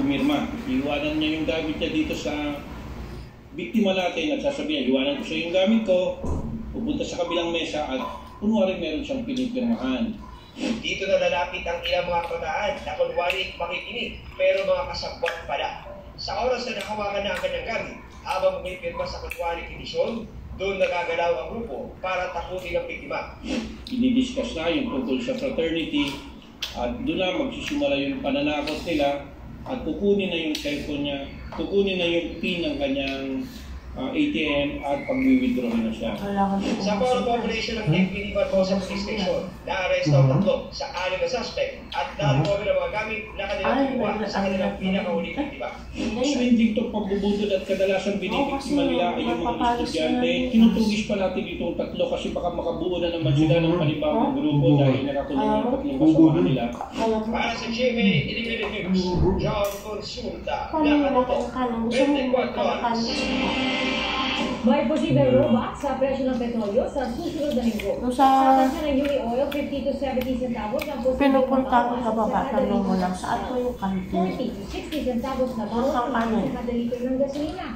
pumirma. Iwanan niya yung gamit niya dito sa biktima natin at sasabihin, iwanan ko sa yung gamit ko, pupunta sa kabilang mesa at kunwari meron siyang pinipirmahan. Dito na lalapit ang ilang mga kabataan na kunwari makikinig pero mga kasabwat pala. Sa oras na nakawakan na ang kanyang gamit, habang may pirma sa kunwari petisyon, doon nagagalaw ang grupo para takutin ang biktima. Dinidiscuss na yung tungkol sa fraternity at doon na magsisimula yung pananakot nila at kukunin na yung cellphone niya, kukunin na yung PIN ng kanyang ATM at pag-withdraw na siya. Sa corporation ng NPD Barbosa Police Station, na-arresto ang tatlo sa 6 na suspect at na-recover ang mga gamit na kanilang kinuha sa kanilang pinakahuling biktima. So hindi ito pagbubudod at kadalasan binibiktima nila ay yung mga estudyante. Tinutugis pa natin itong tatlo kasi baka makabuo na naman sila ng panibagong grupo dahil nakakulong yung tatlong kasamahan nila. Para sa GMA Illuminated News, John Consulta, Nakato, 24 hours. May posibleng rollback sa presyo ng petrolyo sa susunod na linggo. Sa tasa ng UAE oil, 50 to 70 centavos ang posibleng pinupunta ko sa baba, tanong mo lang, saan ko yung kantin? 40 to 60 centavos na bawat kada liter ng gasolina.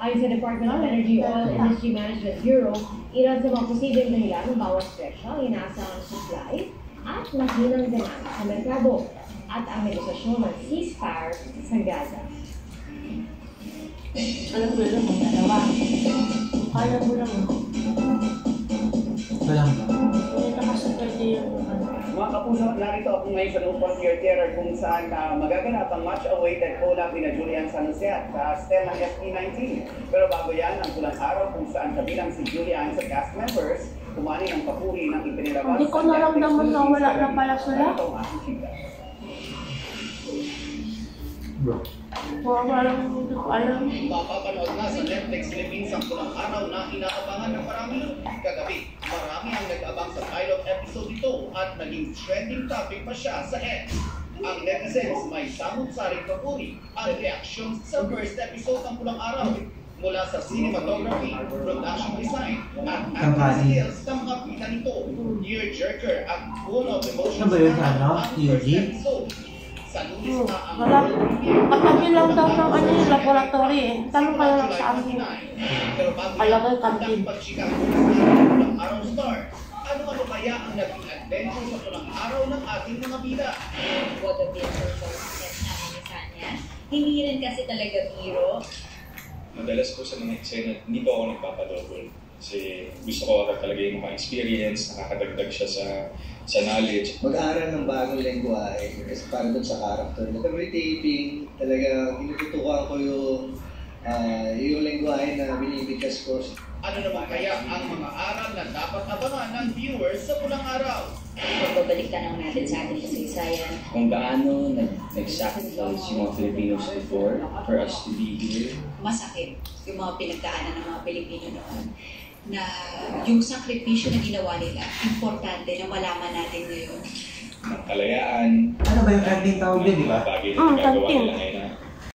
Ayon sa Department of Energy Oil Industry Management Bureau, ilan sa mga posibleng dahilan ng bawas presyo ang inaasahang supply at mahinang demand sa merkado at ang negosasyon ng ceasefire sa Gaza. Alam mo lang, dalawa. Kaya mo lang. Walang ba? Hindi nakasapwede yung Mga kapuso, narito ako ngayon sa Lupon Pier Terror kung saan magaganap ang much-awaited collab ni Julian San Jose at Stella ST19. Pero bago yan, ang pulang araw kung saan kabilang si Julian sa cast members, kumani ng papuri ng ipinilabas. Hindi ko naramdaman na wala na pala sila. Bro. Parang hindi ko alam. Mapapanood na sa Netflix Philippines ang pulang araw na inaabangan ng marami. Kagabi, marami ang nag-abang sa pilot episode ito at naging trending topic pa siya sa X. Ang netizens may samot-saring papuri ang reaksyon sa first episode ng pulang araw. Mula sa cinematography, production design, at acting skills ng mga pita nito. Tearjerker at full of emotions Ano ba yun, ano? ang first UG? episode. Wala. Katabi lang daw ng ano yung laboratory eh. Tanong kayo lang sa amin. Alagay kantin. Ano kaya ang naging adventure sa pulang araw ng ating mga bida? What a beautiful process namin ni Sanya. Hindi rin kasi talaga biro. Madalas po sa mga eksena, hindi po ako nagpapadouble. Kasi gusto ko talaga yung mga experience, nakakadagdag siya sa knowledge. Mag-aaral ng bagong lengguwahe kasi para doon sa character. Every taping, talaga tinututukan ko yung lengguwahe na binibigkas ko. Ano naman kaya ang mga aral na dapat abangan ng viewers sa pulang araw? Pagbabalik tanaw natin sa ating kasaysayan. Kung gaano nag-sacrifice yung mga Filipinos before for us to be here. Masakit yung mga pinagdaanan ng mga Pilipino noon. Na yung sakripisyo na ginawa nila, importante na malaman natin ngayon. Kalayaan. Ano ba yung ending tawag din, di ba? Bagay na ginagawa nila ngayon